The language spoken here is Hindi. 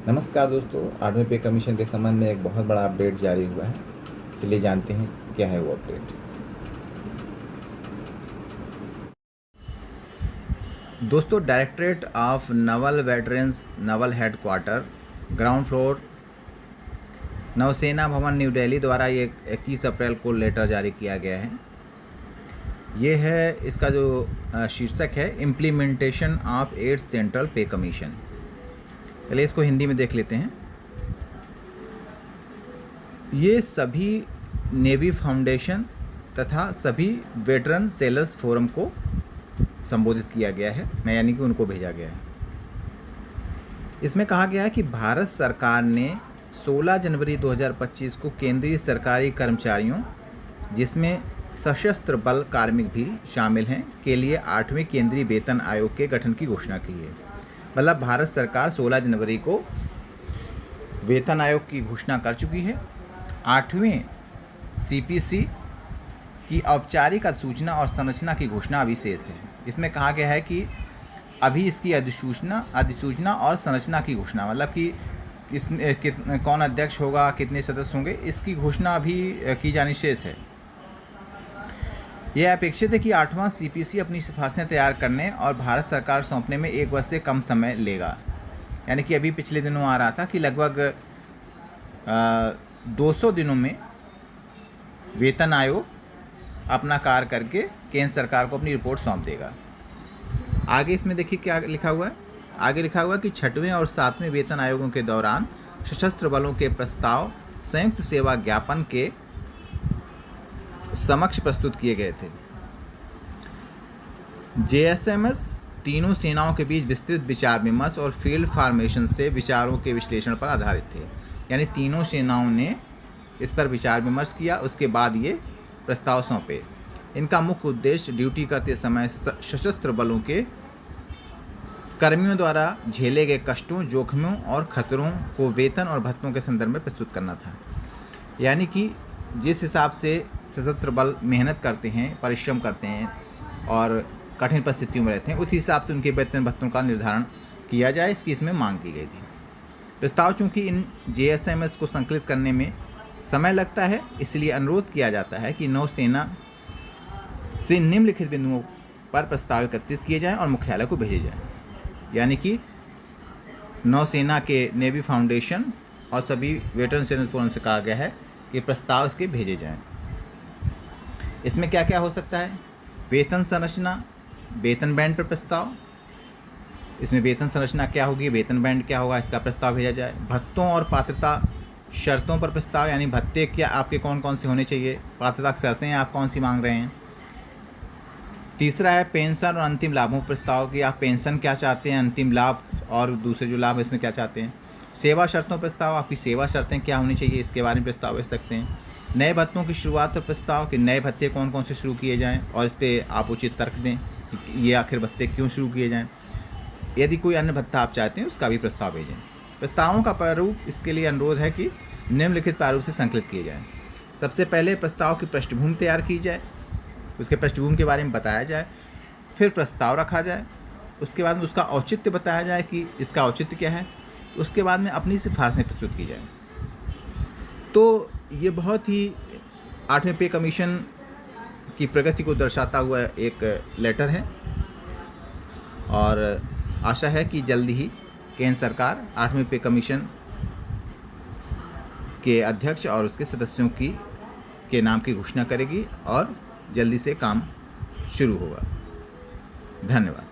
नमस्कार दोस्तों, 8वें पे कमीशन के संबंध में एक बहुत बड़ा अपडेट जारी हुआ है। चलिए जानते हैं क्या है वो अपडेट। दोस्तों, directorate of Naval veterans Naval headquarter ground floor नौसेना भवन न्यू दिल्ली द्वारा ये 21 अप्रैल को लेटर जारी किया गया है। ये है इसका जो शीर्षक है, इम्प्लीमेंटेशन ऑफ 8th सेंट्रल पे कमीशन। चलिए इसको हिंदी में देख लेते हैं। ये सभी नेवी फाउंडेशन तथा सभी वेटरन सेलर्स फोरम को संबोधित किया गया है, यानी कि उनको भेजा गया है। इसमें कहा गया है कि भारत सरकार ने 16 जनवरी 2025 को केंद्रीय सरकारी कर्मचारियों, जिसमें सशस्त्र बल कार्मिक भी शामिल हैं, के लिए 8वें केंद्रीय वेतन आयोग के गठन की घोषणा की है। मतलब भारत सरकार 16 जनवरी को वेतन आयोग की घोषणा कर चुकी है। 8वें सीपीसी की औपचारिक अधिसूचना और संरचना की घोषणा अभी शेष है। इसमें कहा गया है कि अभी इसकी अधिसूचना और संरचना की घोषणा, मतलब कि कौन अध्यक्ष होगा, कितने सदस्य होंगे, इसकी घोषणा अभी की जानी शेष है। यह अपेक्षित है कि 8वां सीपीसी अपनी सिफारिशें तैयार करने और भारत सरकार सौंपने में 1 वर्ष से कम समय लेगा। यानी कि अभी पिछले दिनों आ रहा था कि लगभग 200 दिनों में वेतन आयोग अपना कार्य करके केंद्र सरकार को अपनी रिपोर्ट सौंप देगा। आगे इसमें देखिए क्या लिखा हुआ है। आगे लिखा हुआ है कि 6वें और 7वें वेतन आयोगों के दौरान सशस्त्र बलों के प्रस्ताव संयुक्त सेवा ज्ञापन के समक्ष प्रस्तुत किए गए थे। जेएसएमएस तीनों सेनाओं के बीच विस्तृत विचार विमर्श और फील्ड फॉर्मेशन से विचारों के विश्लेषण पर आधारित थे। यानी तीनों सेनाओं ने इस पर विचार विमर्श किया, उसके बाद ये प्रस्ताव सौंपे। इनका मुख्य उद्देश्य ड्यूटी करते समय सशस्त्र बलों के कर्मियों द्वारा झेले गए कष्टों, जोखिमों और खतरों को वेतन और भत्तों के संदर्भ में प्रस्तुत करना था। यानी कि जिस हिसाब से सशस्त्र बल मेहनत करते हैं, परिश्रम करते हैं और कठिन परिस्थितियों में रहते हैं, उस हिसाब से उनके वेतन भत्तों का निर्धारण किया जाए, इसकी इसमें मांग की गई थी। प्रस्ताव चूँकि इन जेएसएमएस को संकलित करने में समय लगता है, इसलिए अनुरोध किया जाता है कि नौसेना से निम्नलिखित बिंदुओं पर प्रस्ताव एकत्रित किए जाएं और मुख्यालय को भेजे जाएं। यानी कि नौसेना के नेवी फाउंडेशन और सभी वेटरन सेलर्स फोरम से कहा गया है कि प्रस्ताव इसके भेजे जाएं। इसमें क्या क्या हो सकता है? वेतन संरचना, वेतन बैंड पर प्रस्ताव। इसमें वेतन संरचना क्या होगी, वेतन बैंड क्या होगा, इसका प्रस्ताव भेजा जाए। भत्तों और पात्रता शर्तों पर प्रस्ताव, यानी भत्ते क्या आपके कौन कौन से होने चाहिए, पात्रता शर्तें आप कौन सी मांग रहे हैं। तीसरा है पेंशन और अंतिम लाभों प्रस्ताव कि आप पेंशन क्या चाहते हैं, अंतिम लाभ और दूसरे जो लाभ है इसमें क्या चाहते हैं। सेवा शर्तों प्रस्ताव, आपकी सेवा शर्तें क्या होनी चाहिए, इसके बारे में प्रस्ताव भेज सकते हैं। नए भत्तों की शुरुआत पर प्रस्ताव कि नए भत्ते कौन कौन से शुरू किए जाएँ और इस पर आप उचित तर्क दें कि ये आखिर भत्ते क्यों शुरू किए जाएँ। यदि कोई अन्य भत्ता आप चाहते हैं उसका भी प्रस्ताव भेजें। प्रस्तावों का प्रारूप इसके लिए अनुरोध है कि निम्नलिखित प्रारूप से संकलित किए जाएँ। सबसे पहले प्रस्ताव की पृष्ठभूमि तैयार की जाए, उसके पृष्ठभूमि के बारे में बताया जाए, फिर प्रस्ताव रखा जाए, उसके बाद में उसका औचित्य बताया जाए कि इसका औचित्य क्या है, उसके बाद में अपनी सिफारिशें प्रस्तुत की जाए। तो ये बहुत ही 8वें पे कमीशन की प्रगति को दर्शाता हुआ एक लेटर है और आशा है कि जल्दी ही केंद्र सरकार 8वें पे कमीशन के अध्यक्ष और उसके सदस्यों के नाम की घोषणा करेगी और जल्दी से काम शुरू होगा। धन्यवाद।